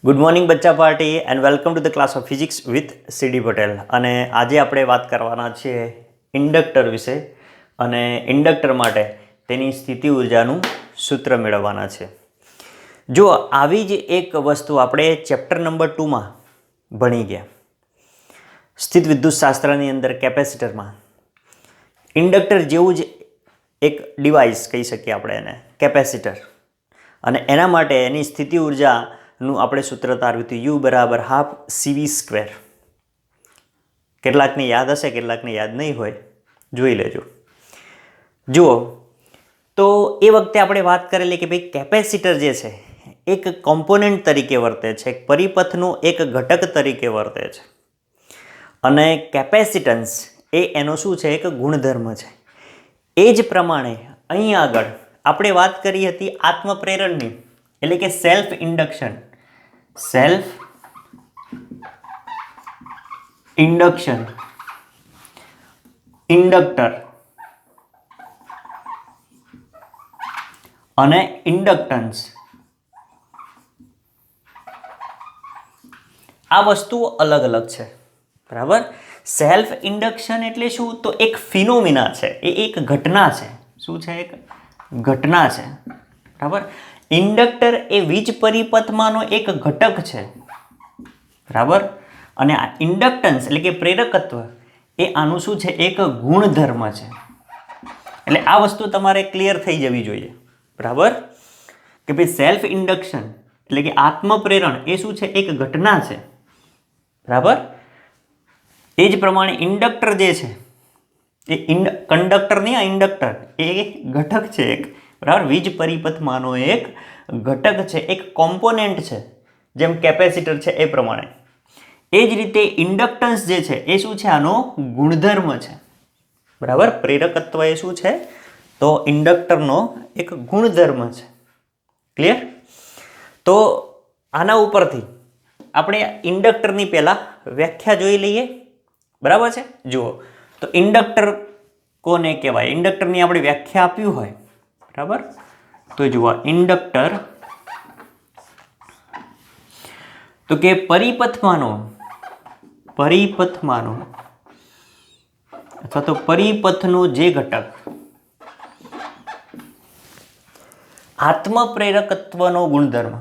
Good morning બચ્ચા party and welcome to the class of physics with CD Patel. અને આજે આપણે વાત કરવાના છીએ ઇન્ડક્ટર વિશે અને ઇન્ડક્ટર માટે તેની સ્થિતિ ઉર્જાનું સૂત્ર મેળવવાના છે. જો આવી જ એક વસ્તુ આપણે ચેપ્ટર નંબર 2માં ભણી ગયા. સ્થિત વિદ્યુતશાસ્ત્રની અંદર કેપેસિટરમાં ઇન્ડક્ટર જેવું જ એક ડિવાઇસ કહી શકીએ આપણે એને, કેપેસિટર. અને એના માટે એની સ્થિતિ ઉર્જાનું આપણે સૂત્ર તારવ્યું હતું U બરાબર હાફ CV². કેટલાકને યાદ હશે, કેટલાકને યાદ નહીં હોય, જોઈ લેજો. જુઓ તો એ વખતે આપણે વાત કરેલી કે ભાઈ કેપેસિટર જે છે એક કોમ્પોનન્ટ તરીકે વર્તે છે, એક પરિપથનો એક ઘટક તરીકે વર્તે છે. અને કેપેસિટન્સ એ એનો શું છે, એક ગુણધર્મ છે. એ જ પ્રમાણે અહીં આગળ આપણે વાત કરી હતી આત્મપ્રેરણની, એટલે કે self induction. Self induction, inductor અને ઇન્ડક્ટન્સ. આ વસ્તુઓ અલગ અલગ છે, બરાબર. સેલ્ફ ઇન્ડક્શન એટલે શું, તો એક ફિનોમિના છે, એ એક ઘટના છે. શું છે? એક ઘટના છે, બરાબર. ઇન્ડક્ટર એ વીજ પરિપથમાંનો એક ઘટક છે, બરાબર. અને આ ઇન્ડક્ટન્સ એટલે કે પ્રેરકત્વ એ આનું શું છે, એક ગુણધર્મ છે. એટલે આ વસ્તુ તમારે ક્લિયર થઈ જવી જોઈએ, બરાબર. કે ભાઈ સેલ્ફ ઇન્ડક્શન એટલે કે આત્મપ્રેરણ એ શું છે, એક ઘટના છે, બરાબર. એ જ પ્રમાણે ઇન્ડક્ટર જે છે એ કંડક્ટર નહીં, આ ઇન્ડક્ટર એ ઘટક છે એક, બરાબર. વીજ પરિપથમાંનો એક ઘટક છે, એક કોમ્પોનેન્ટ છે, જેમ કેપેસિટર છે એ પ્રમાણે. એ જ રીતે ઇન્ડક્ટન્સ જે છે એ શું છે, આનો ગુણધર્મ છે, બરાબર. પ્રેરકત્વ એ શું છે, તો ઇન્ડક્ટરનો એક ગુણધર્મ છે. ક્લિયર? તો આના ઉપરથી આપણે ઇન્ડક્ટરની પહેલાં વ્યાખ્યા જોઈ લઈએ, બરાબર છે. જુઓ તો ઇન્ડક્ટર કોને કહેવાય, ઇન્ડક્ટરની આપણે વ્યાખ્યા આપ્યું હોય, બરાબર. તો જુઓ ઇન્ડક્ટર તો કે પરિપથમાંનો અથવા તો પરિપથનો જે ઘટક આત્મપ્રેરકત્વનો ગુણધર્મ,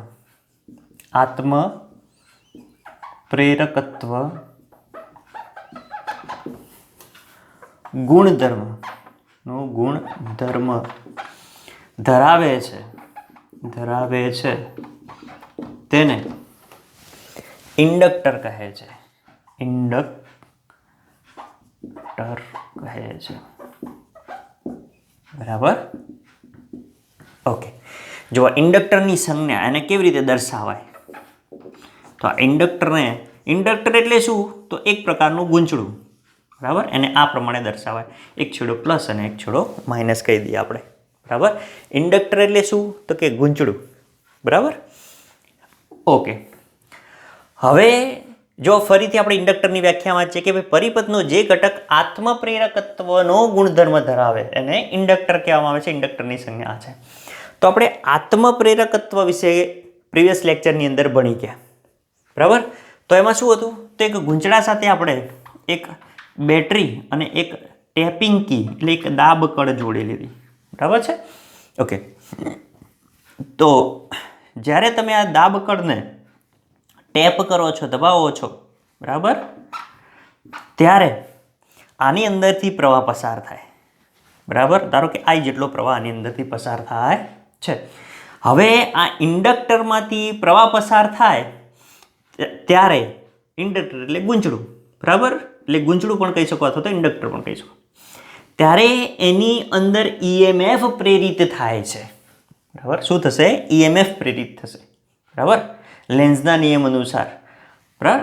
આત્મપ્રેરકત્વ ગુણધર્મનો ગુણધર્મ ધરાવે છે તેને ઇન્ડક્ટર કહે છે. ઇન્ડક્ટર કહે છે, બરાબર. ઓકે. જો ઇન્ડક્ટરની સંજ્ઞા એને કેવી રીતે દર્શાવાય, તો આ ઇન્ડક્ટર એટલે શું, તો એક પ્રકારનું ગૂંચળું, બરાબર. એને આ પ્રમાણે દર્શાવાય, એક છેડો પ્લસ અને એક છેડો માઇનસ કહી દઈએ આપણે, બરાબર. ઇન્ડક્ટર એટલે શું, તો કે ગૂંચળું, બરાબર. ઓકે. હવે જો ફરીથી આપણે ઇન્ડક્ટરની વ્યાખ્યા વાંચીએ કે ભાઈ પરિપથનો જે ઘટક આત્મપ્રેરકત્વનો ગુણધર્મ ધરાવે એને ઇન્ડક્ટર કહેવામાં આવે છે. ઇન્ડક્ટરની સંજ્ઞા છે. તો આપણે આત્મપ્રેરકત્વ વિશે પ્રીવિયસ લેક્ચરની અંદર ભણી ગયા, બરાબર. તો એમાં શું હતું, તો એક ગૂંચળા સાથે આપણે એક બેટરી અને એક ટેપિંગ કી એટલે એક દાબ કળ જોડી લીધી, બરાબર છે. ઓકે. તો જ્યારે તમે આ દાબ કળને ટેપ કરો છો, દબાવો છો, બરાબર, ત્યારે આની અંદરથી પ્રવાહ પસાર થાય, બરાબર. ધારો કે I જેટલો પ્રવાહ આની અંદરથી પસાર થાય છે. હવે આ ઇન્ડક્ટરમાંથી પ્રવાહ પસાર થાય ત્યારે ઇન્ડક્ટર એટલે ગૂંચળું, બરાબર. એટલે ગૂંચળું પણ કહી શકો અથવા તો ઇન્ડક્ટર પણ કહી શકો. ત્યારે એની અંદર EMF પ્રેરિત થાય છે, બરાબર. શું થશે? EMF પ્રેરિત થશે, બરાબર. લેન્ઝના નિયમ અનુસાર, બરાબર,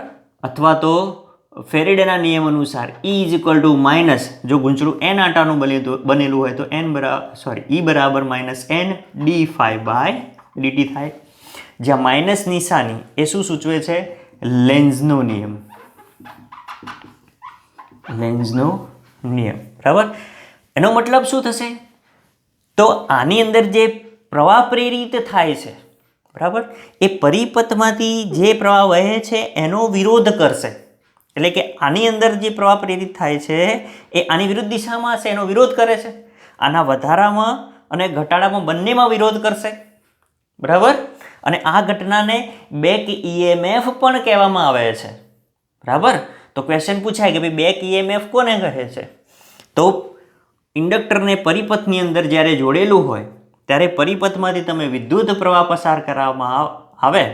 અથવા તો ફેરેડેના નિયમ અનુસાર E = જો ગૂંચળું n આટાનું બનેલું હોય તો E બરાબર -n dϕ/dt થાય. જ્યાં માઇનસ નિશાની એ શું સૂચવે છે? લેન્ઝનો નિયમ, બરાબર. એનો મતલબ શું થશે? તો આની અંદર જે પ્રવાહ પ્રેરિત થાય છે, બરાબર. એ પરિપથમાંથી જે પ્રવાહ વહે છે એનો વિરોધ કરશે. એટલે કે આની અંદર જે પ્રવાહ પ્રેરિત થાય છે એ આની વિરુદ્ધ દિશામાં હશે, એનો વિરોધ કરે છે. આના વધારામાં અને ઘટાડામાં બંનેમાં વિરોધ કરશે. બરાબર. અને આ ઘટનાને બેક EMF પણ કહેવામાં આવે છે. બરાબર. તો ક્વેશ્ચન પૂછાય કે ભાઈ બેક EMF કોને કહે છે? તો ઇન્ડક્ટરને પરિપથની અંદર જ્યારે જોડેલું હોય ત્યારે પરિપથમાંથી તમે વિદ્યુત પ્રવાહ પસાર કરવામાં આવે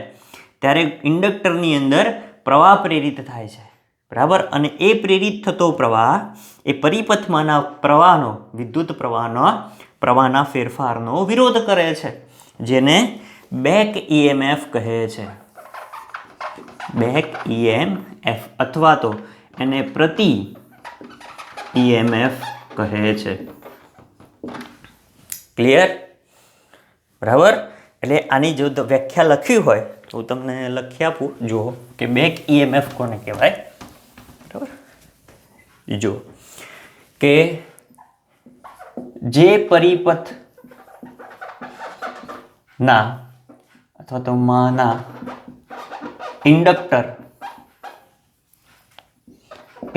ત્યારે ઇન્ડક્ટરની અંદર પ્રવાહ પ્રેરિત થાય છે. બરાબર. અને એ પ્રેરિત થતો પ્રવાહ એ પરિપથમાંના પ્રવાહનો, વિદ્યુત પ્રવાહના ફેરફારનો વિરોધ કરે છે, જેને બેક EMF કહે છે. બેક EMF અથવા તો એને પ્રતિ EMF કહે છે. ક્લિયર? બરાબર. એટલે આની જો વ્યાખ્યા લખવી હોય તો હું તમને લખી આપું. જુઓ કે બેક EMF કોને કહેવાય. બરાબર. જુઓ કે જે પરિપથ ના અથવા તો માના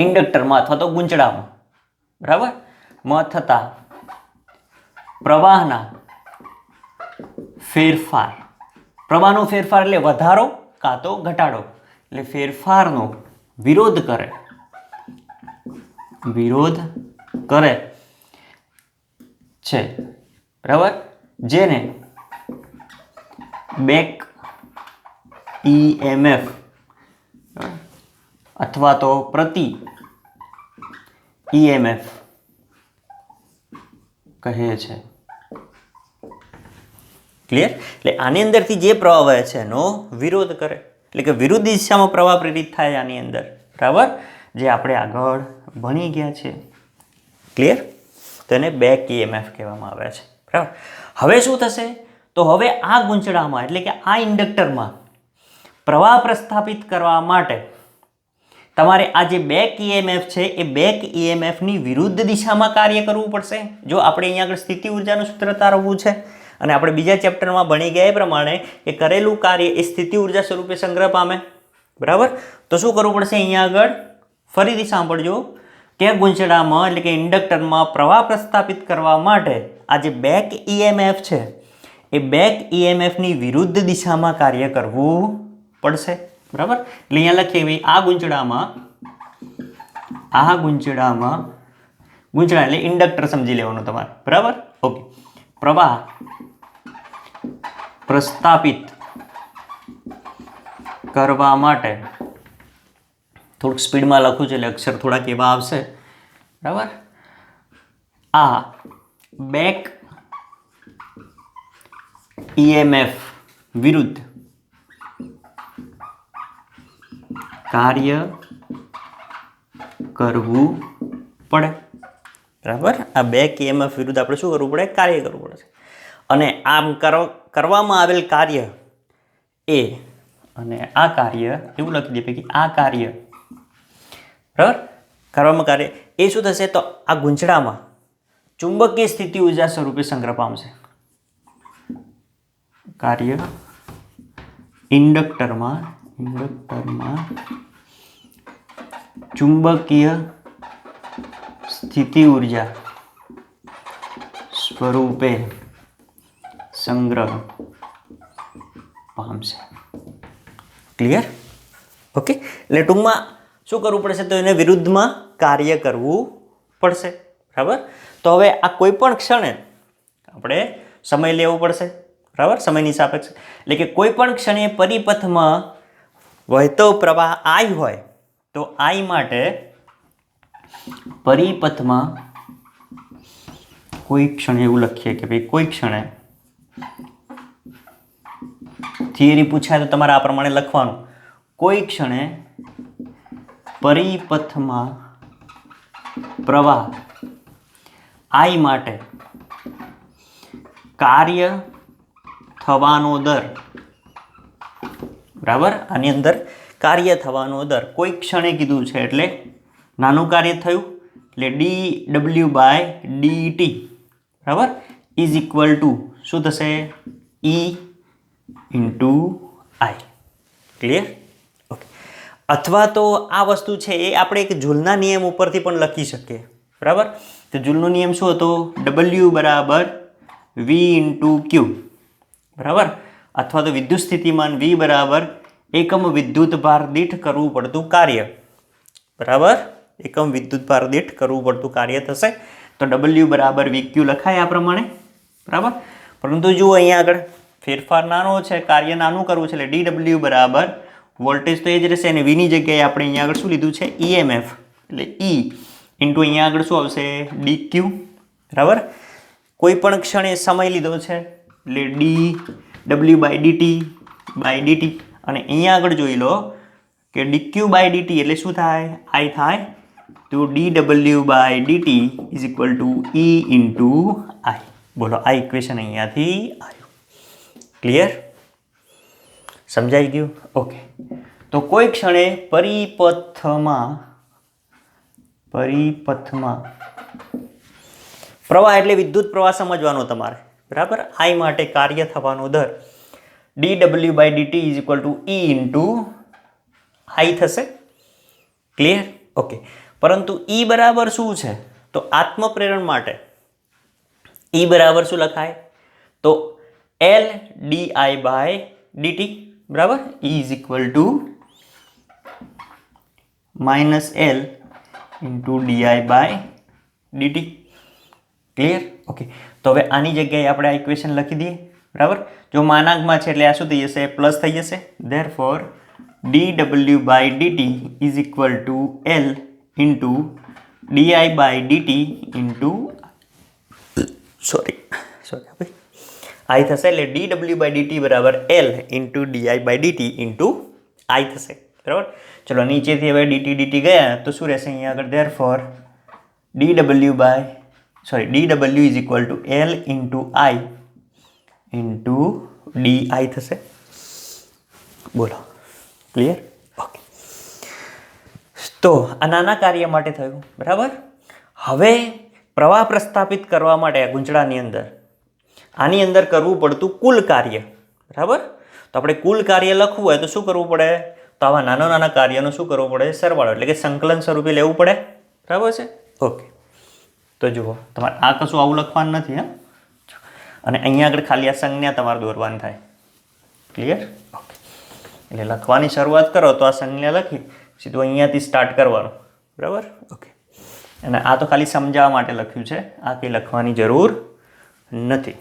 ઇન્ડક્ટરમાં અથવા તો ગુંચડામાં, બરાબર, માં થતા પ્રવાહના ફેરફાર, પ્રવાહનો ફેરફાર એટલે વધારો કાં તો ઘટાડો, એટલે ફેરફારનો વિરોધ કરે છે. બરાબર. જેને બેક EMF અથવા તો પ્રતિ EMF કહે છે. ક્લિયર? એટલે આની અંદરથી જે પ્રવાહ વહે છે એનો વિરોધ કરે, એટલે કે વિરુદ્ધ દિશામાં પ્રવાહ પ્રેરિત થાય આની અંદર. બરાબર. જે આપણે આગળ ભણી ગયા છે. ક્લિયર? તો એને બેક EMF કહેવામાં આવે છે. બરાબર. હવે શું થશે? તો હવે આ ગુંચડામાં એટલે કે આ ઇન્ડક્ટરમાં પ્રવાહ પ્રસ્થાપિત કરવા માટે તમારે આ જે બેક EMF છે એ બેક EMFની વિરુદ્ધ દિશામાં કાર્ય કરવું પડશે. જો આપણે અહીંયા આગળ સ્થિતિ ઉર્જાનું સૂત્ર તારવવું છે અને આપણે બીજા ચેપ્ટરમાં ભણી ગયા એ પ્રમાણે કે કરેલું કાર્ય એ સ્થિતિ ઉર્જા સ્વરૂપે સંગ્રહ પામે. બરાબર. તો શું કરવું પડશે? અહીંયા આગળ ફરીથી સાંભળજો કે ગુંચડામાં એટલે કે ઇન્ડક્ટરમાં પ્રવાહ પ્રસ્થાપિત કરવા માટે આ જે બેક EMF છે એ બેક EMFની વિરુદ્ધ દિશામાં કાર્ય કરવું પડશે. બરાબર. એટલે અહીંયા લખીએ ભાઈ ગુંચડા એટલે ઇન્ડક્ટર સમજી લેવાનું તમારે. બરાબર. ઓકે. પ્રવાહ પ્રસ્થાપિત કરવા માટે થોડુંક સ્પીડમાં લખું છું એટલે અક્ષર થોડાક એવા આવશે. બરાબર. આ બેક EMF વિરુદ્ધ કાર્ય કરવું પડે. બરાબર. આ બેક EMF વિરુદ્ધ આપણે શું કરવું પડે? કાર્ય કરવું પડે. અને આમ કરવામાં આવેલ કાર્ય એ અને આ કાર્ય એવું લખી દે કે આ કાર્ય, બરાબર, કરવામાં કાર્ય એ શું થશે? તો આ ગુંચડામાં ચુંબકીય સ્થિતિ ઉર્જા સ્વરૂપે સંગ્રહ પામશે. કાર્ય ઇન્ડક્ટરમાં ચુંબકીય સ્થિતિ ઉર્જા સ્વરૂપે સંગ્રહ પામશે. ક્લિયર? ઓકે. એટલે ટૂંકમાં શું કરવું પડશે? તો એને વિરુદ્ધમાં કાર્ય કરવું પડશે. બરાબર. તો હવે આ કોઈ પણ ક્ષણે આપણે સમય લેવો પડશે. બરાબર. સમયની સાપેક્ષ એટલે કે કોઈ પણ ક્ષણે પરિપથમાં વહેતો પ્રવાહ I હોય તો I માટે પરિપથમાં કોઈ ક્ષણે એવું લખીએ કે ભાઈ કોઈ ક્ષણે થિયરી પૂછાય તો તમારે આ પ્રમાણે લખવાનું. કોઈ ક્ષણે પરિપથમાં પ્રવાહ I માટે કાર્ય થવાનો દર, બરાબર, આની અંદર કાર્ય થવાનો દર કોઈ ક્ષણે કીધું છે એટલે નાનું કાર્ય થયું એટલે dW/dt, બરાબર, ઇઝ ઇક્વલ ટુ શું થશે? E ઇન્ટુ આઈ. ક્લિયર? ઓકે. અથવા તો આ વસ્તુ છે એ આપણે એક જૂલના નિયમ ઉપરથી પણ લખી શકીએ. બરાબર? તો જૂલનો નિયમ શું હતો? ડબલ્યુ બરાબર વી ઇન્ટુ ક્યુ. બરાબર? અથવા તો વિદ્યુત સ્થિતિમાન વી બરાબર એકમ વિદ્યુત ભાર દીઠ કરવું પડતું કાર્ય. બરાબર? એકમ વિદ્યુત ભાર દીઠ કરવું પડતું કાર્ય થશે. તો ડબલ્યુ બરાબર વી ક્યુ લખાય આ પ્રમાણે. બરાબર? પરંતુ જુઓ અહીંયા આગળ ફેરફાર નાનો છે, કાર્ય નાનું કરવું છે, એટલે ડી ડબલ્યુ બરાબર વોલ્ટેજ તો એ જ રહેશે અને વીની જગ્યાએ આપણે અહીંયા આગળ શું લીધું છે? ઈએમએફ, એટલે ઈ ઇન્ટુ અહીંયા આગળ શું આવશે? ડી ક્યુ. બરાબર? કોઈ પણ ક્ષણે સમય લીધો છે એટલે ડી ડબલ્યુ બાય ડીટી. અને અહીંયા આગળ જોઈ લો કે ડી ક્યુ બાય ડીટી એટલે શું થાય? આઈ થાય. તો D W by D T is equal to E into I. બોલો, આ ઇક્વેશન અહીંયાથી આવ્યું. ક્લિયર? સમજાઈ ગયું? ઓકે. તો કોઈ ક્ષણે પરિપથમાં પ્રવાહ એટલે વિદ્યુત પ્રવાહ સમજવાનો તમારે. બરાબર? આઈ માટે કાર્ય થવાનો દર D W by D T is equal to E into I થશે. ક્લિયર? ઓકે. પરંતુ ઈ બરાબર શું છે? તો આત્મપ્રેરણ માટે ઈ બરાબર શું લખાય? તો L D I by D T. બરાબર? E is equal to minus L into D I by D T. Clear? Okay. તો હવે આની જગ્યાએ આપણે આ ઇક્વેશન લખી દઈએ. બરાબર? જો માનાંકમાં છે એટલે આ શું થઈ જશે? પ્લસ થઈ જશે. Therefore D W by D T is equal to L into D I by D T into sorry I થશે. એટલે ડી ડબલ્યુ બાય ડીટી બરાબર L into D I by D T into I થશે. બરાબર? ચલો નીચેથી હવે ડીટી ગયા તો શું રહેશે અહીંયા આગળ? Therefore D W is equal to L into I into D I થશે. બોલો, ક્લિયર? ઓકે. તો આ નાના કાર્ય માટે થયું. બરાબર? હવે પ્રવાહ પ્રસ્થાપિત કરવા માટે આ ગુંચડાની અંદર આની અંદર કરવું પડતું કુલ કાર્ય. બરાબર? તો આપણે કુલ કાર્ય લખવું હોય તો શું કરવું પડે? તો આવા નાના કાર્યનો શું કરવું પડે? સરવાળો, એટલે કે સંકલન સ્વરૂપે લેવું પડે. બરાબર છે? ઓકે. તો જુઓ, તમારે આ કશું આવું લખવાનું નથી. હા, અને અહીંયા આગળ ખાલી આ સંજ્ઞા તમારે દોરવાની થાય. ક્લિયર? ઓકે. એટલે લખવાની શરૂઆત કરો તો આ સંજ્ઞા લખી સીધું અહીંયાથી સ્ટાર્ટ કરવાનું. બરાબર? ઓકે. અને આ તો ખાલી સમજાવવા માટે લખ્યું છે, આ કંઈ લખવાની જરૂર નથી.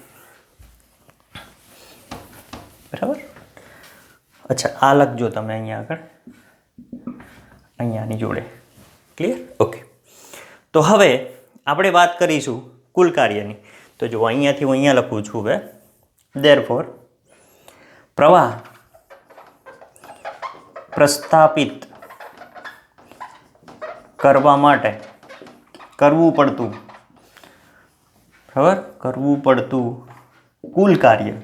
બરાબર? અચ્છા, આ લખજો તમે અહીંયા આગળ, અહીંયાની જોડે. ક્લિયર? ઓકે. તો હવે આપણે વાત કરીશું કુલ કાર્યની. તો જો અહીંયાથી હું અહીંયા લખું છું હવે, ધેરફોર પ્રવાહ પ્રસ્થાપિત કરવા માટે કરવું પડતું કુલ કાર્ય,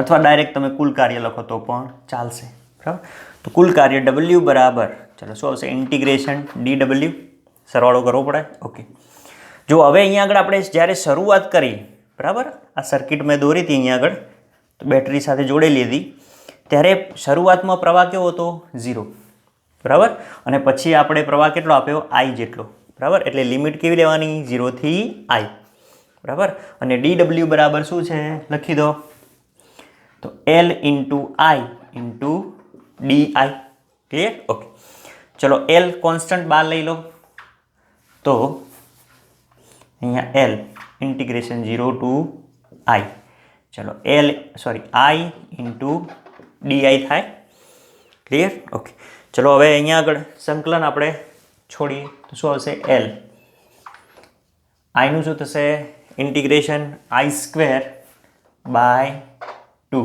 અથવા ડાયરેક્ટ તમે કુલ કાર્ય લખો તો પણ ચાલશે. બરાબર? તો કુલ કાર્ય ડબલ્યુ બરાબર, ચાલો શું આવશે? ઇન્ટિગ્રેશન ડી ડબલ્યુ, સરવાળો કરવો પડે. ઓકે. જો હવે અહીંયા આગળ આપણે જ્યારે શરૂઆત કરી, બરાબર, આ સર્કિટ મેં દોરી હતી અહીંયા આગળ, તો બેટરી સાથે જોડેલી હતી, ત્યારે શરૂઆતમાં પ્રવાહ કેવો હતો? 0. બરાબર? અને પછી આપણે પ્રવાહ કેટલો આપ્યો? I જેટલો. બરાબર? એટલે લિમિટ કેવી લેવાની? 0 થી I. બરાબર? અને ડી ડબલ્યુ બરાબર શું છે? લખી દો. તો L into I into DI. Clear? Okay. ચલો L કોન્સ્ટન્ટ બહાર લઈ લો. તો અહીંયા L ઇન્ટિગ્રેશન 0 ટુ I. ચલો I ઇન્ટુ DI થાય. ક્લિયર? ઓકે. ચલો હવે અહીંયા આગળ સંકલન આપણે છોડીએ તો શું આવશે? L. આઈનું શું થશે? Integration I² by 2.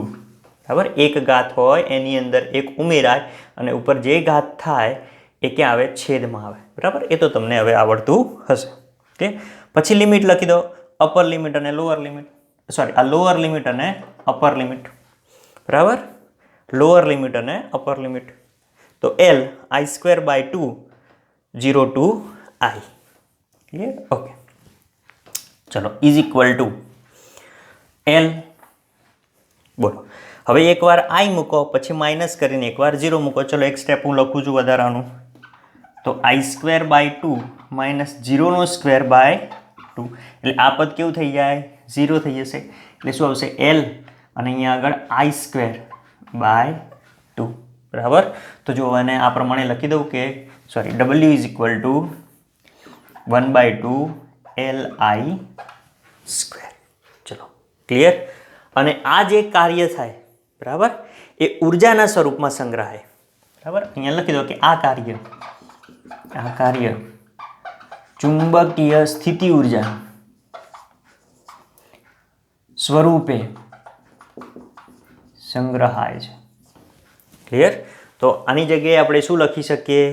બરાબર? એક ઘાત હોય એની અંદર એક ઉમેરાય અને ઉપર જે ઘાત થાય એ ક્યાં આવે? છેદમાં આવે. બરાબર? એ તો તમને હવે આવડતું હશે. ઓકે. પછી લિમિટ લખી દો, અપર લિમિટ અને લોઅર લિમિટ. આ લોઅર લિમિટ અને અપર લિમિટ. બરાબર? લોઅર લિમિટ અને અપર લિમિટ. તો L I² by 2 0 to I. Clear? Okay. ચલો ઇઝ ઇક્વલ ટુ L બોલો હવે એકવાર આઈ મૂકો પછી માઇનસ કરીને એકવાર 0 મૂકો. ચલો એક સ્ટેપ હું લખું છું વધારાનું. તો i²/2 માઇનસ 0 સ્ક્વેર બાય 2 એટલે આ પદ કેવું થઈ જાય 0 થઈ જશે. એટલે શું આવશે L અને અહીંયા આગળ i²/2 બરાબર. તો જો આને આ પ્રમાણે લખી દઉં કે sorry W is equal two 1/2 Li². ચલો ક્લિયર. અને આ જે કાર્ય થાય બરાબર એ ઉર્જાના સ્વરૂપમાં સંગ્રહાય બરાબર. અહીંયા લખી દો કે આ કાર્ય ચુંબકીય સ્થિતિ ઉર્જા સ્વરૂપે સંગ્રહાય છે. ક્લિયર. તો આની જગ્યાએ આપણે શું લખી શકીએ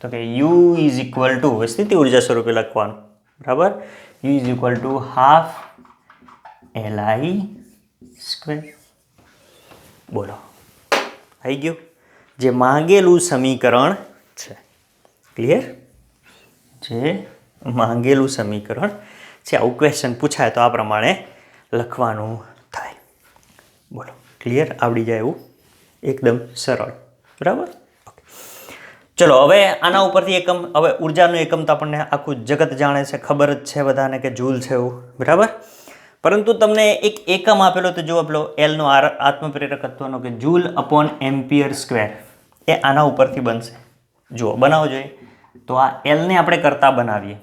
તો કે U ઇઝ ઇક્વલ ટુ સ્થિતિ ઉર્જા સ્વરૂપે લખવાનું બરાબર. U is equal two half Li². બોલો આવી ગયું જે માંગેલું સમીકરણ છે. ક્લિયર. જે માંગેલું સમીકરણ છે. આવું ક્વેશ્ચન પૂછાય તો આ પ્રમાણે લખવાનું થાય. બોલો ક્લિયર. આવડી જાય એવું એકદમ સરળ બરાબર. ચલો હવે આના ઉપરથી એકમ હવે ઉર્જાનું એકમ તો આપણને આખું જગત જાણે છે ખબર જ છે બધાને કે જૂલ છે એવું બરાબર. પરંતુ તમને એક એકમ આપેલો તો જો આપણો એલનો આત્મપ્રેરકત્વનો કે જૂલ અપોન એમ્પિયર સ્ક્વેર એ આના ઉપરથી બનશે. જુઓ બનાવો જોઈએ તો આ એલને આપણે કરતા બનાવીએ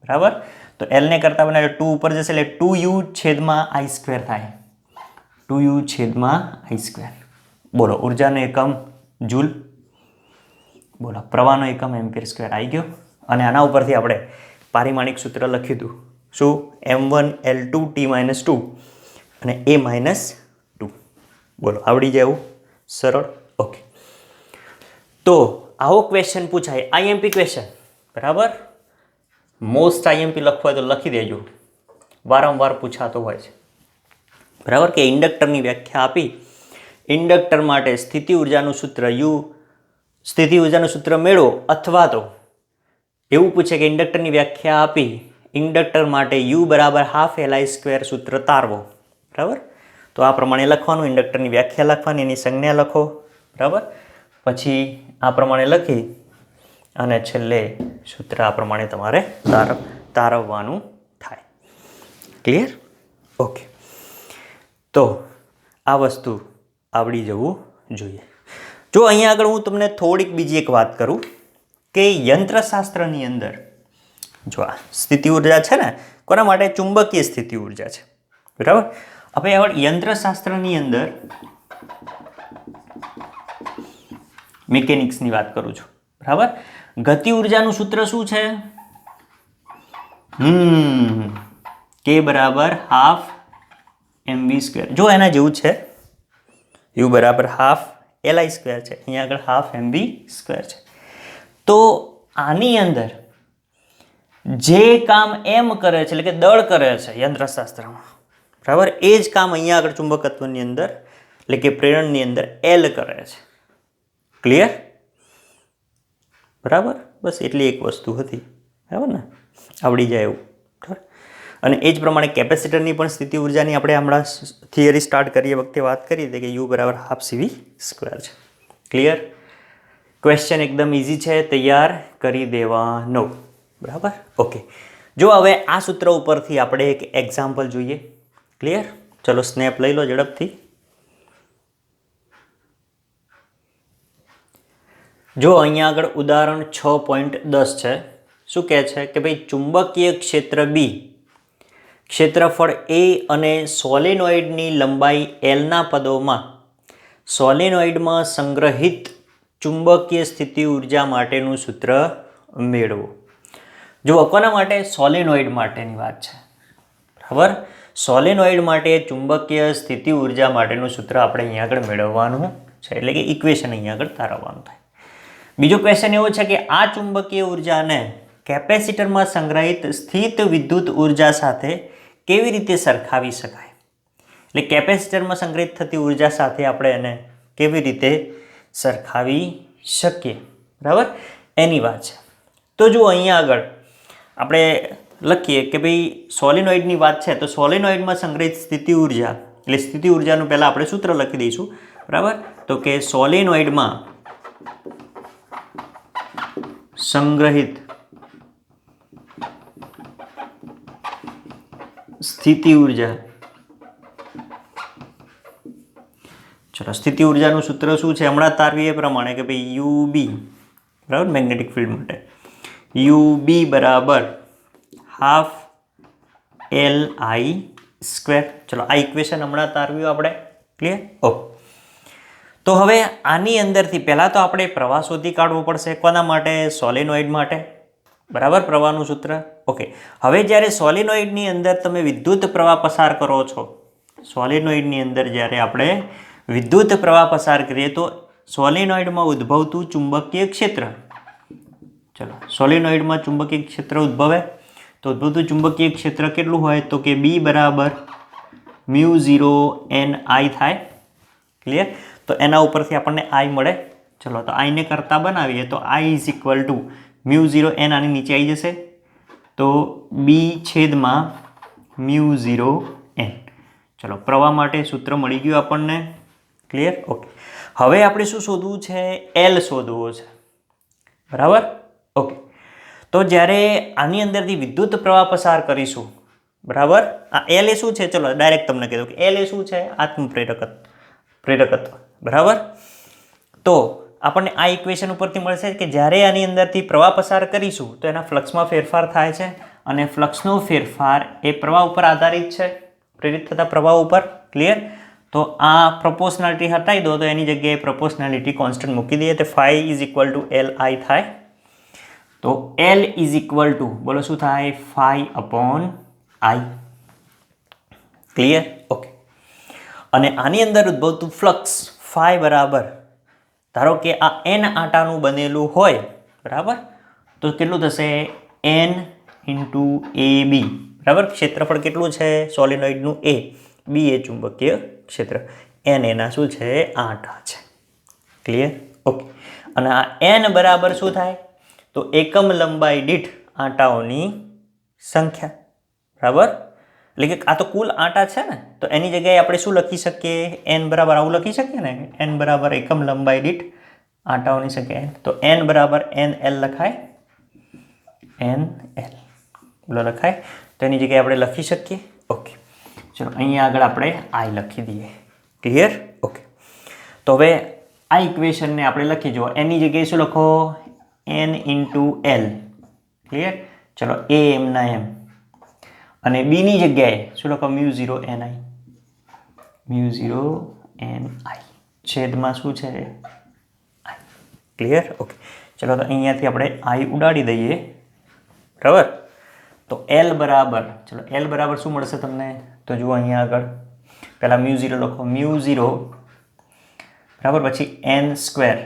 બરાબર. તો એલને કરતા બનાવીએ 2 ઉપર જશે એટલે 2u/i² થાય. 2u/i². બોલો ઉર્જાનો એકમ જૂલ. બોલો પ્રવાહનો એકમ એમ્પિયર સ્ક્વેર આવી ગયો. અને આના ઉપરથી આપણે પારિમાણિક સૂત્ર લખ્યું હતું શું m1L2T-2 અને A-2. બોલો આવડી જાય એવું સરળ. ઓકે. તો આવો ક્વેશ્ચન પૂછાય આઈએમપી ક્વેશ્ચન બરાબર. મોસ્ટ આઈએમપી લખવું હોય તો લખી દેજો. વારંવાર પૂછાતો હોય છે બરાબર કે ઇન્ડક્ટરની વ્યાખ્યા આપી ઇન્ડક્ટર માટે સ્થિતિ ઉર્જાનું સૂત્ર સ્થિતિ ઉર્જાનું સૂત્ર મેળવો અથવા તો એવું પૂછે કે ઇન્ડક્ટરની વ્યાખ્યા આપી ઇન્ડક્ટર માટે U બરાબર હાફ Li² સૂત્ર તારવો બરાબર. તો આ પ્રમાણે લખવાનું ઇન્ડક્ટરની વ્યાખ્યા લખવાની એની સંજ્ઞા લખો બરાબર. પછી આ પ્રમાણે લખી અને છેલ્લે સૂત્ર આ પ્રમાણે તમારે તારવવાનું થાય. ક્લિયર. ઓકે. તો આ વસ્તુ આવડી જવું જોઈએ. જો અહીંયા આગળ હું તમને થોડીક બીજી એક વાત કરું કે યંત્રશાસ્ત્રની અંદર જો આ સ્થિતિ ઉર્જા છે ને કોના માટે ચુંબકીય સ્થિતિ ઉર્જા છે બરાબર. હવે યંત્રશાસ્ત્રની અંદર મિકેનિક્સની વાત કરું છું બરાબર. ગતિ ઉર્જાનું સૂત્ર શું છે K બરાબર હાફ mv². જો એના જેવું છે U બરાબર હાફ Li² છે અહીંયા આગળ હાફ mv² છે. તો આની અંદર જે કામ એમ કરે છે એટલે કે દળ કરે છે યંત્રશાસ્ત્રમાં બરાબર એ જ કામ અહીંયા આગળ ચુંબકત્વની અંદર એટલે કે પ્રેરણની અંદર L કરે છે. ક્લિયર બરાબર. બસ એટલી એક વસ્તુ હતી બરાબર ને આવડી જાય એવું. અને એ જ પ્રમાણે કેપેસિટરની પણ સ્થિતિ ઉર્જાની આપણે હમણાં થિયરી સ્ટાર્ટ કરીએ વખતે વાત કરી હતી કે U બરાબર હાફ CV² છે. ક્લિયર. ક્વેશ્ચન એકદમ ઇઝી છે તૈયાર કરી દેવાનો બરાબર. ઓકે. જો હવે આ સૂત્ર ઉપરથી આપણે એક એક્ઝામ્પલ જોઈએ. ક્લિયર. ચલો સ્નેપ લઈ લો ઝડપથી. જો અહીંયા આગળ ઉદાહરણ 6.10 છે. શું કહે છે કે ભાઈ ચુંબકીય ક્ષેત્ર B ક્ષેત્રફળ A અને સોલેનોઇડની લંબાઈ Lના પદોમાં સોલેનોઇડમાં સંગ્રહિત ચુંબકીય સ્થિતિ ઉર્જા માટેનું સૂત્ર મેળવો. જો કોના માટે સોલેનોઇડ માટેની વાત છે બરાબર. સોલેનોઇડ માટે ચુંબકીય સ્થિતિ ઉર્જા માટેનું સૂત્ર આપણે અહીંયા આગળ મેળવવાનું છે એટલે કે ઇક્વેશન અહીંયા આગળ તારવવાનું થાય. બીજો ક્વેશ્ચન એવો છે કે આ ચુંબકીય ઉર્જાને કેપેસિટરમાં સંગ્રહિત સ્થિત વિદ્યુત ઉર્જા સાથે કેવી રીતે સરખાવી શકાય. એટલે કેપેસિટરમાં સંગ્રહિત થતી ઉર્જા સાથે આપણે એને કેવી રીતે સરખાવી શકીએ બરાબર એની વાત છે. તો જો અહીંયા આગળ આપણે લખીએ કે ભાઈ સોલેનોઇડની વાત છે તો સોલેનોઇડમાં સંગ્રહિત સ્થિતિ ઉર્જા એટલે સ્થિતિ ઉર્જાનું પહેલાં આપણે સૂત્ર લખી દઈશું, બરાબર. તો કે સોલેનોઇડમાં સંગ્રહિત સ્થિતિ ઉર્જા, ચલો સ્થિતિ ઉર્જાનું સૂત્ર શું છે હમણાં તારવી એ પ્રમાણે કે ભાઈ UB, બરાબર, મેગ્નેટિક ફિલ્ડ માટે UB બરાબર હાફ LI². ચલો આ ઇક્વેશન હમણાં તારવ્યું આપણે, ક્લિયર? ઓકે. તો હવે આની અંદરથી પહેલાં તો આપણે પ્રવાહ શોધી કાઢવો પડશે. કોના માટે? સોલેનોઇડ માટે, બરાબર, પ્રવાહનું સૂત્ર. ઓકે. હવે જ્યારે સોલેનોઇડની અંદર તમે વિદ્યુત પ્રવાહ પસાર કરો છો, સોલેનોઇડની અંદર જ્યારે આપણે વિદ્યુત પ્રવાહ પસાર કરીએ તો સોલેનોઇડમાં ઉદ્ભવતું ચુંબકીય ક્ષેત્ર, ચલો સોલેનોઇડમાં ચુંબકીય ક્ષેત્ર ઉદ્ભવે તો ઉદ્ભવતું ચુંબકીય ક્ષેત્ર કેટલું હોય? તો કે B બરાબર μ0NI થાય, ક્લિયર? તો એના ઉપરથી આપણને I મળે. ચલો તો આઈને કરતા બનાવીએ તો I is equal two μ0N આની નીચે આવી જશે તો B/μ0N. ચલો પ્રવાહ માટે સૂત્ર મળી ગયું આપણને, ક્લિયર? ઓકે. હવે આપણે શું શોધવું છે? L શોધવો છે, બરાબર. ઓકે. તો જ્યારે આની અંદરથી વિદ્યુત પ્રવાહ પસાર કરીશું, બરાબર, આ L એ શું છે? ચલો ડાયરેક્ટ તમને કહી દઉં કે L એ શું છે? પ્રેરકત્વ, બરાબર. તો આપણને આ ઇક્વેશન ઉપરથી મળશે કે જ્યારે આની અંદરથી પ્રવાહ પસાર કરીશું તો એના ફ્લક્સમાં ફેરફાર થાય છે અને ફ્લક્સનો ફેરફાર એ પ્રવાહ ઉપર આધારિત છે, પ્રેરિત થતા પ્રવાહ ઉપર, ક્લિયર? તો આ પ્રોપોર્શનાલિટી હટાવી દો તો એની જગ્યાએ પ્રોપોર્શનાલિટી કોન્સ્ટન્ટ મૂકી દઈએ તો phi is equal two LI થાય. તો L ઇઝ ઇક્વલ ટુ, બોલો શું થાય? phi upon I, clear? Okay. અને આની અંદર ઉદ્ભવતું ફ્લક્સ phi બરાબર, ધારો કે આ N આટાનું બનેલું હોય, બરાબર, તો કેટલું થશે? N ઇન્ટુ AB, બરાબર. ક્ષેત્રફળ કેટલું છે સોલેનોઇડનું? A, B એ ચુંબકીય ક્ષેત્ર, N એના શું છે? આટા છે, ક્લિયર? ઓકે. અને આ N બરાબર શું થાય? તો એકમ લંબાઈ દીઠ આટાઓની સંખ્યા, બરાબર. એટલે કે આ તો કુલ આટા છે ને, તો એની જગ્યાએ આપણે શું લખી શકીએ? N બરાબર આવું લખી શકીએ ને, N બરાબર એકમ લંબાઈ દીઠ આટાઓની સંખ્યા. તો N બરાબર NL લખાય, NL બોલો લખાય. તો એની જગ્યાએ આપણે લખી શકીએ. ઓકે. ચલો અહીંયા આગળ આપણે I લખી દઈએ, ક્લિયર? ઓકે. તો હવે આ ઇક્વેશનને આપણે લખી જુઓ, એની જગ્યાએ શું લખો? N into L, clear? ચલો A એમના એમ, અને બીની જગ્યાએ શું લખો? μ0NI, μ0NI છેદમાં શું છે? I, clear? ઓકે. ચલો તો અહીંયાથી આપણે I ઉડાડી દઈએ, બરાબર. તો L બરાબર, ચલો L બરાબર શું મળશે તમને? તો જુઓ અહીંયા આગળ પહેલાં μ0 લખો, μ0 બરાબર, પછી N²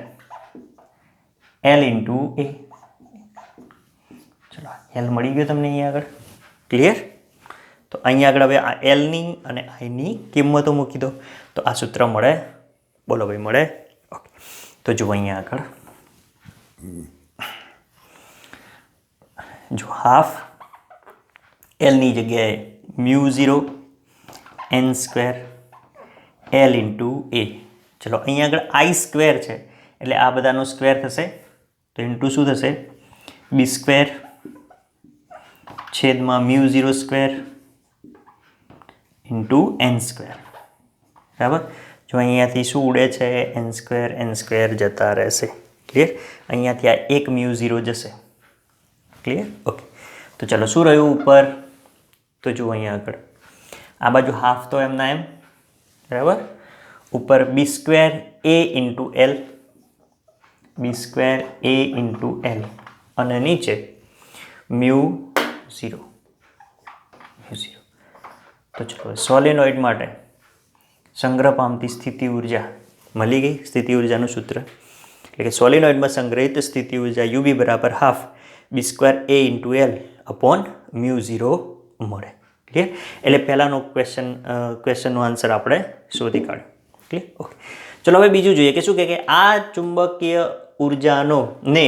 L ઇન્ટુ A. ચલો L મળી ગયો તમને અહીંયા આગળ, ક્લિયર? તો અહીંયા આગળ હવે આ Lની અને Iની કિંમતો મૂકી દો તો આ સૂત્ર મળે, બોલો ભાઈ મળે. ઓકે. તો જુઓ અહીંયા આગળ જો હાફ Lની જગ્યાએ μ0 N² L ઇન્ટુ A. ચલો અહીંયા આગળ I² છે એટલે આ બધાનો સ્ક્વેર થશે તો ઇન્ટુ શું થશે? B² છેદમાં μ0² ઇન્ટુ N², બરાબર. જો અહીંયાથી શું ઉડે છે? N² જતા રહેશે, ક્લિયર? અહીંયાથી આ એક μ0 જશે, ક્લિયર? ઓકે. તો ચલો શું રહ્યું ઉપર? તો જુઓ અહીંયા આગળ આ બાજુ હાફ તો એમના એમ, બરાબર. ઉપર B² A into L, B² A into L, અને નીચે μ0. તો ચલો સોલેનોઇડ માટે સંગ્રહ પામતી સ્થિતિ ઉર્જા મળી ગઈ. સ્થિતિ ઉર્જાનું સૂત્ર એટલે કે સોલેનોઇડમાં સંગ્રહિત સ્થિતિ ઉર્જા UB બરાબર half B² A into L upon μ0 મળે, ક્લિયર? એટલે પહેલાંનો ક્વેશ્ચનનો આન્સર આપણે શોધી કાઢ્યો, ક્લિયર? ઓકે. ચલો હવે બીજું જોઈએ કે શું કહે કે આ ચુંબકીય ઉર્જાનો ને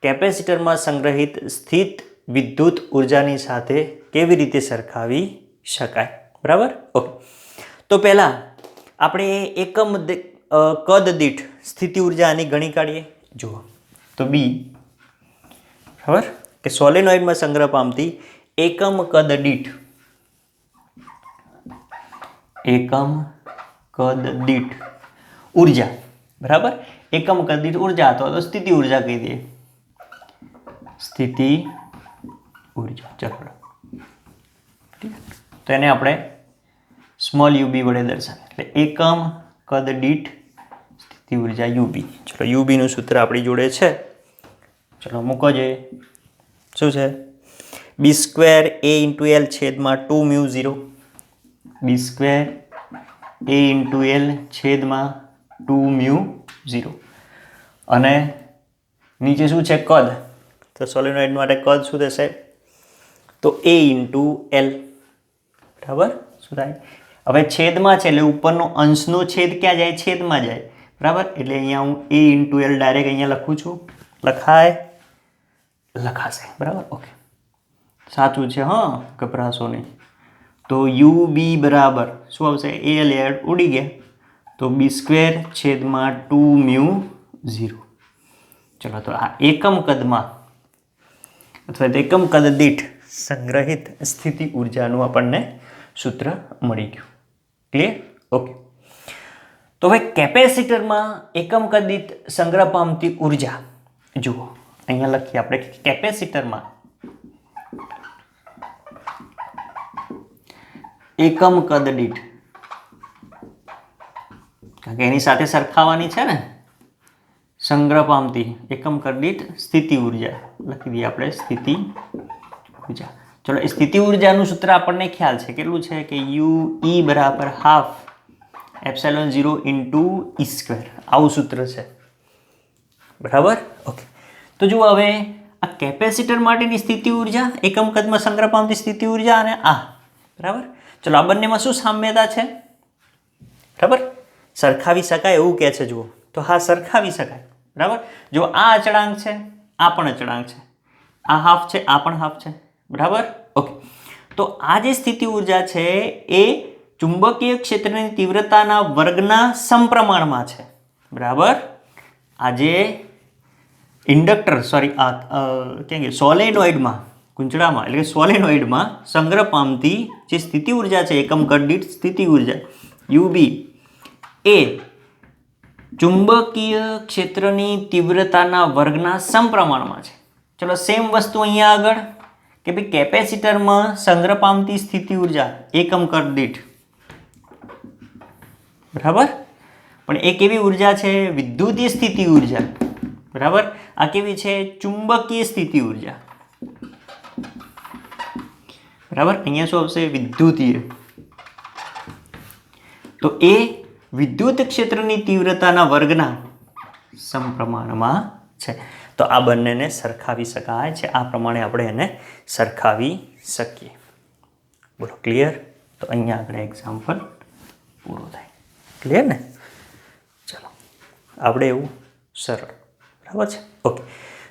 કેપેસિટરમાં સંગ્રહિત સ્થિત વિદ્યુત ઉર્જાની સાથે કેવી રીતે સરખાવી શકાય, બરાબર. ઓકે. તો પહેલાં આપણે એકમ કદ દીઠ સ્થિતિ ઉર્જા આની ગણી કાઢીએ. જુઓ તો બી બરાબર કે સોલેનોઇડમાં સંગ્રહ પામતી એકમ કદ દીઠ ઉર્જા, બરાબર, એકમ કદ દીઠ ઉર્જા અથવા તો સ્થિતિ ઉર્જા કહી દઈએ, સ્થિતિ ઉર્જા. ચલો તો એને આપણે સ્મોલ યુબી વડે દર્શાવીએ, એટલે એકમ કદ દીઠ સ્થિતિ ઉર્જા યુબી. ચલો યુબી નું સૂત્ર આપણી જોડે છે, ચલો મૂકો જોઈએ. શું છે? બી સ્ક્વેર એ ઇન્ટુ એલ છેદમાં 2μ0, બી સ્ક્વેર એ ઇન્ટુ એલ છેદમાં 2μ0, અને નીચે શું છે? કદ. તો સોલેનોઇડ માટે કદ શું થશે? તો એ ઇન્ટુ એલ, બરાબર. શું થાય? હવે છેદમાં છે એટલે ઉપરનો અંશનો છેદ ક્યાં જાય? છેદમાં જાય, બરાબર. એટલે અહીંયા હું એ ઇન્ટુ એલ ડાયરેક્ટ અહીંયા લખું છું. લખાશે, બરાબર. ઓકે, સાચું છે, હા, ગભરાશો નહીં. તો યુ બી બરાબર શું આવશે? એલ એડ ઉડી ગયા, તો બી સ્ક્વેર છેદમાં 2μ0. ચલો તો આ એકમ કદમાં અથવા એકમ કદ દીઠ સંગ્રહિત સ્થિતિ ઉર્જાનું આપણને સૂત્ર મળી ગયું. ક્લિયર? ઓકે. તો હવે કેપેસિટરમાં એકમ કદ દીઠ સંગ્રહ પામતી ઉર્જા જુઓ, અહીંયા લખીએ આપણે કેપેસિટરમાં એકમ કદ દીઠ, કારણ કે એની સાથે સરખાવાની છે ને, સંગ્રહ પામતી એકમ કદ દીઠ સ્થિતિ ઉર્જા લખી દઈએ આપણે, સ્થિતિ ઉર્જા. ચલો એ સ્થિતિ ઉર્જાનું સૂત્ર આપણને ખ્યાલ છે, કેટલું છે કે યુ ઈ બરાબર હાફ એપ્સિલોન 0 ઇન્ટુ ઈ સ્ક્વેર, આવું સૂત્ર છે, બરાબર. ઓકે. તો જુઓ હવે આ કેપેસિટર માટેની સ્થિતિ ઉર્જા, એકમ કદમાં સંગ્રહ પામતી સ્થિતિ ઉર્જા અને આ, બરાબર. ચલો આ બંનેમાં શું સામ્યતા છે? બરાબર, સરખાવી શકાય એવું કહે છે. જુઓ તો હા, સરખાવી શકાય, બરાબર. જો આ અચળાંક છે, આ પણ અચળાંક છે, આ હાફ છે, આ પણ હાફ છે, બરાબર. ઓકે. તો આ જે સ્થિતિ ઉર્જા છે એ ચુંબકીય ક્ષેત્રની તીવ્રતાના વર્ગના સમપ્રમાણમાં છે, બરાબર. આ જે ઇન્ડક્ટર ક્યાં કે સોલેનોઇડમાં ગુંચડામાં એટલે કે સોલેનોઇડમાં સંગ્રહ પામતી જે સ્થિતિ ઉર્જા છે, એકમ કદ દીઠ સ્થિતિ ઉર્જા યુબી, એ ચુંબકીય ક્ષેત્રની તીવ્રતાના વર્ગના સમપ્રમાણમાં છે. ચલો સેમ વસ્તુ અહીંયા આગળ કે ભાઈ કેપેસિટરમાં સંગ્રહ પામતી સ્થિતિ ઉર્જા એકમ કદ દીઠ, બરાબર, પણ એ કેવી ઉર્જા છે? વિદ્યુતીય સ્થિતિ ઉર્જા, બરાબર. આ કેવી છે? ચુંબકીય સ્થિતિ ઉર્જા, બરાબર. અહીંયા શું આવશે? વિદ્યુતીય. તો એ વિદ્યુત ક્ષેત્રની તીવ્રતાના વર્ગના સમપ્રમાણમાં છે. તો આ બંનેને સરખાવી શકાય છે, આ પ્રમાણે આપણે એને સરખાવી શકીએ. બોલો ક્લિયર? તો અહીંયા આપણે એક્ઝામ્પલ પૂરો થાય. ક્લિયર ને? ચલો આપણે એવું સરળ, બરાબર છે. ઓકે.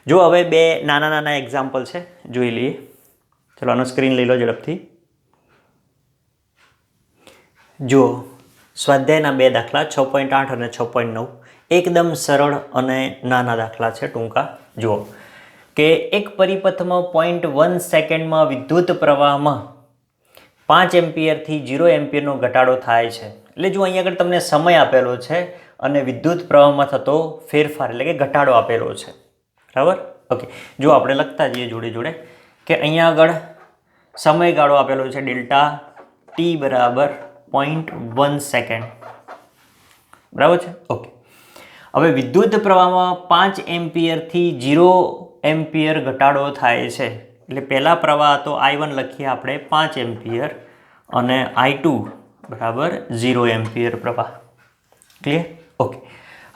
જો હવે બે નાના નાના એક્ઝામ્પલ છે, જોઈ લઈએ. ચલો આનો સ્ક્રીન લઈ લો ઝડપથી. જુઓ સ્વાધ્યાયના બે દાખલા 6.8 અને 6.9 એકદમ સરળ અને નાના દાખલા છે, ટૂંકા. જુઓ કે એક પરિપથમાં 0.1 સેકન્ડમાં વિદ્યુત પ્રવાહમાં 5 એમ્પિયરથી 0 એમ્પિયરનો ઘટાડો થાય છે. એટલે જો અહીંયા આગળ તમને સમય આપેલો છે અને વિદ્યુત પ્રવાહમાં થતો ફેરફાર એટલે કે ઘટાડો આપેલો છે, બરાબર. ઓકે. જો આપણે લખતા જઈએ જોડે જોડે કે અહીંયા આગળ સમયગાળો આપેલો છે ડેલ્ટા ટી બરાબર 0.1 સેકન્ડ, બરાબર છે. ઓકે. હવે વિદ્યુત પ્રવાહમાં 5 એમ્પિયરથી 0 એમ્પિયર ઘટાડો થાય છે. એટલે પહેલા પ્રવાહ તો I1 લખીએ આપણે 5 એમ્પિયર અને I2 બરાબર 0 એમ્પિયર પ્રવાહ. ક્લિયર? ઓકે.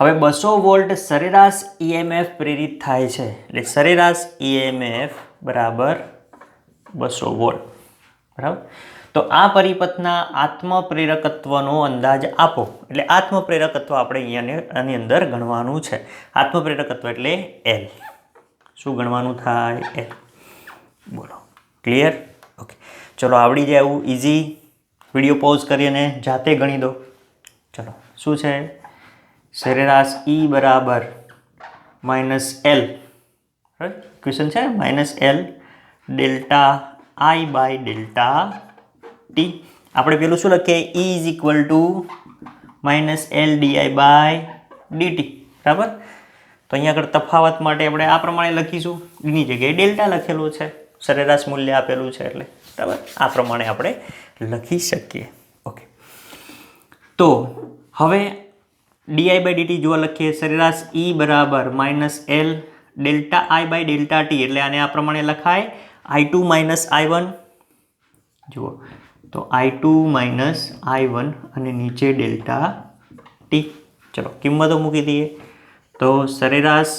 હવે 200 વોલ્ટ સરેરાશ EMF પ્રેરિત થાય છે. એટલે સરેરાશ EMF બરાબર 200 વોલ્ટ, બરાબર. તો આ પરિપથના આત્મપ્રેરકત્વનો અંદાજ આપો. એટલે આત્મપ્રેરકત્વ આપણે અહીંયા આની અંદર ગણવાનું છે. આત્મપ્રેરકત્વ એટલે L. શું ગણવાનું થાય? L. બોલો ક્લિયર? ઓકે. ચલો આવડી જાય એવું ઇઝી વિડીયો પોઝ કરીને જાતે ગણી દો. ચલો શું છે સરેરાશ E બરાબર -L, રાઈટ, ક્વેશ્ચન છે -L delta I by delta T. આપણે પેલું શું લખીએ E is equal to -L di by dt, બરાબર. તો અહીંયા આગળ તફાવત માટે આપણે આ પ્રમાણે લખીશું, એની જગ્યાએ ડેલ્ટા લખેલું છે, સરેરાશ મૂલ્ય આપેલું છે એટલે, બરાબર. આ પ્રમાણે આપણે લખી શકીએ. ઓકે, તો હવે di બાય dt જો લખીએ સરેરાશ E બરાબર -L delta I by delta T, એટલે આને આ પ્રમાણે લખાય I2 - I1. જુઓ તો I2 - I1 અને નીચે ડેલ્ટા ટી. ચલો કિંમતો મૂકી દઈએ. તો સરેરાશ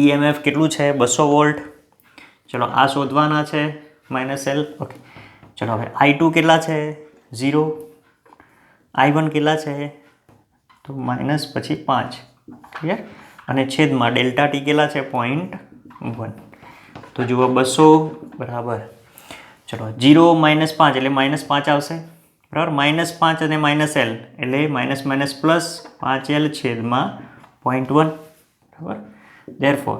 EMF કેટલું છે 200 વોલ્ટ. ચલો આ શોધવાના છે -L. ઓકે, ચલો હવે I2 કેટલા છે 0, I1 કેટલા છે તો માઇનસ પછી 5, ક્લિયર, અને છેદમાં ડેલ્ટા ટી કેટલા છે 0.1. તો જુઓ 200 બરાબર, ચલો 0 - 5 એટલે -5 આવશે, બરાબર. -5 અને -L એટલે માઇનસ પ્લસ 5L છેદમાં 0.1, બરાબર. ધેરફોર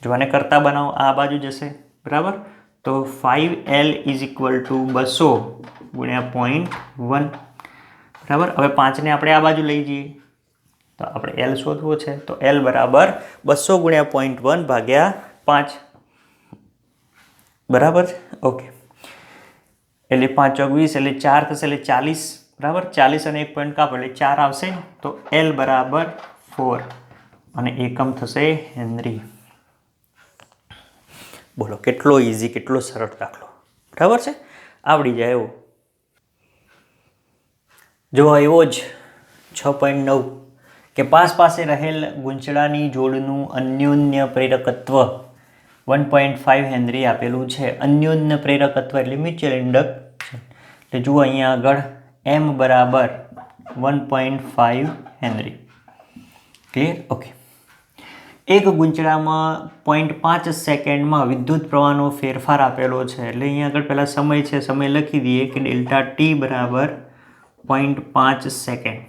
જો આને કરતા બનાવો આ બાજુ જશે, બરાબર. તો 5L ઇઝ ઇક્વલ ટુ 200 ગુણ્યા 0.1, બરાબર. હવે 5ને આપણે આ બાજુ લઈ જઈએ તો આપણે L શોધવો છે. તો L બરાબર 200 ગુણ્યા 0.1 ભાગ્યા 5, બરાબર છે. ઓકે, એટલે 5 ચોક 20 એટલે 4 થશે એટલે 40, બરાબર. 40 અને 1 પોઈન્ટ કાપો એટલે 4 આવશે. તો L બરાબર 4 અને એકમ થશે હેનરી. બોલો કેટલો ઇઝી, કેટલો સરળ દાખલો, બરાબર છે, આવડી જાય એવો. જો એવો જ 6.9 કે પાસે રહેલ ગૂંચળાની જોડનું અન્યોન્ય પ્રેરકત્વ 1.5 હેનરી આપેલું છે. અન્યોન્ય પ્રેરકત્વ એટલે મ્યુચ્યુઅલ ઇન્ડક્શન. એટલે જુઓ અહીંયા આગળ M બરાબર 1.5 હેનરી, ક્લિયર. ઓકે, એક ગૂંચળામાં 0.5 સેકન્ડમાં વિદ્યુત પ્રવાહનો ફેરફાર આપેલો છે. એટલે અહીંયા આગળ પહેલાં સમય છે, સમય લખી દઈએ કે ડેલ્ટા ટી બરાબર 0.5 સેકન્ડ.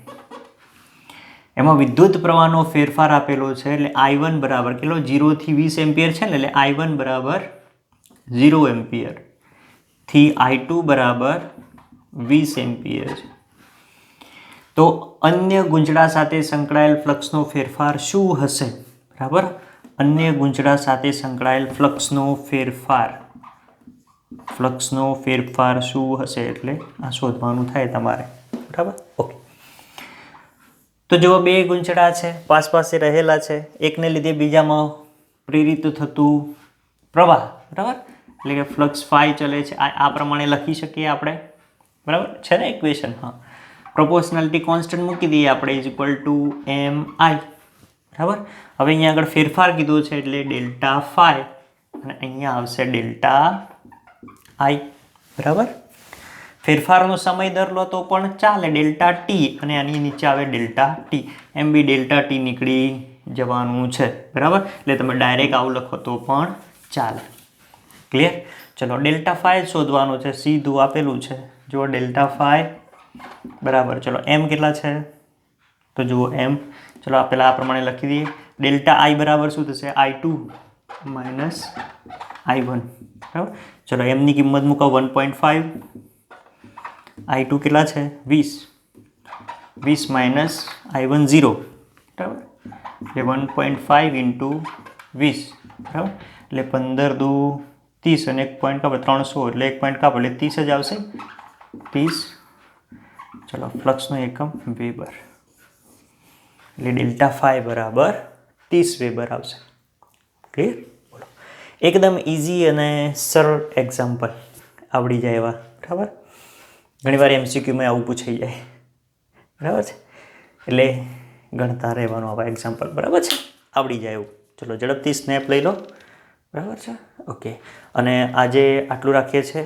એમાં વિદ્યુત પ્રવાહનો ફેરફાર આપેલો છે. એટલે I1 બરાબર કેટલો 0 થી 20 એમ્પિયર છે ને, એટલે I1 બરાબર 0 એમ્પિયર થી I2 બરાબર 20 એમ્પિયર છે. તો અન્ય ગૂંચળા સાથે સંકળાયેલ ફ્લક્સનો ફેરફાર શું હશે, બરાબર. અન્ય ગૂંચળા સાથે સંકળાયેલ ફ્લક્સનો ફેરફાર શું હશે, એટલે આ શોધવાનું થાય તમારે, બરાબર. ઓકે, તો જો બે ગૂંચળા છે, પાસે રહેલા છે, એકને લીધે બીજામાં પ્રેરિત થતું પ્રવાહ, બરાબર, એટલે કે ફ્લક્સ ફાઈ ચલે છે. આ પ્રમાણે લખી શકીએ આપણે, બરાબર છે ને ઇક્વેશન. હા, પ્રોપોર્શનાલિટી કોન્સ્ટન્ટ મૂકી દઈએ આપણે ઇઝ ઇક્વલ ટુ MI, બરાબર. હવે અહીંયા આગળ ફેરફાર કીધો છે એટલે ડેલ્ટા ફાઈ અને અહીંયા આવશે ડેલ્ટા I, બરાબર. ફેરફારનો સમય દર લો તો પણ ચાલે, ડેલ્ટા ટી, અને આની નીચે આવે ડેલ્ટા ટી. એમ બી ડેલ્ટા ટી નીકળી જવાનું છે, બરાબર. એટલે તમે ડાયરેક્ટ આવું લખો તો પણ ચાલે, ક્લિયર. ચલો ડેલ્ટા ફાઈ શોધવાનું છે, સીધું આપેલું છે. જુઓ ડેલ્ટા ફાઈ બરાબર, ચલો M કેટલા છે તો જુઓ M, ચલો પહેલાં આ પ્રમાણે લખી દઈએ. ડેલ્ટા I બરાબર શું થશે I2 માઇનસ I1, બરાબર. ચલો એમની કિંમત મૂકો 1.5, I2 કેટલા છે 20 માઇનસ I1 0, બરાબર. એટલે 1.5 ઇન્ટુ 20, બરાબર. એટલે 15 દુ 30 અને 1 પોઈન્ટ કાપો 300, એટલે 1 પોઈન્ટ કાપો એટલે 30 જ આવશે, 30. ચલો ફ્લક્સનો એકમ વેબર, એટલે ડેલ્ટા ફાઈ બરાબર 30 વેબર આવશે, ક્લિયર. બોલો એકદમ ઇઝી અને સરળ એક્ઝામ્પલ આવડી જાય એવા, બરાબર. ઘણીવાર MCQમાં આવું પૂછાઈ જાય, બરાબર છે. એટલે ગણતા રહેવાનું આવા એક્ઝામ્પલ, બરાબર છે, આવડી જાય એવું. ચલો ઝડપથી સ્નેપ લઈ લો, બરાબર છે. ઓકે, અને આજે આટલું રાખીએ છીએ.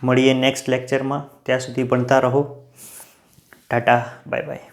મળીએ નેક્સ્ટ લેક્ચરમાં. ત્યાં સુધી ભણતા રહો. Tata, bye bye.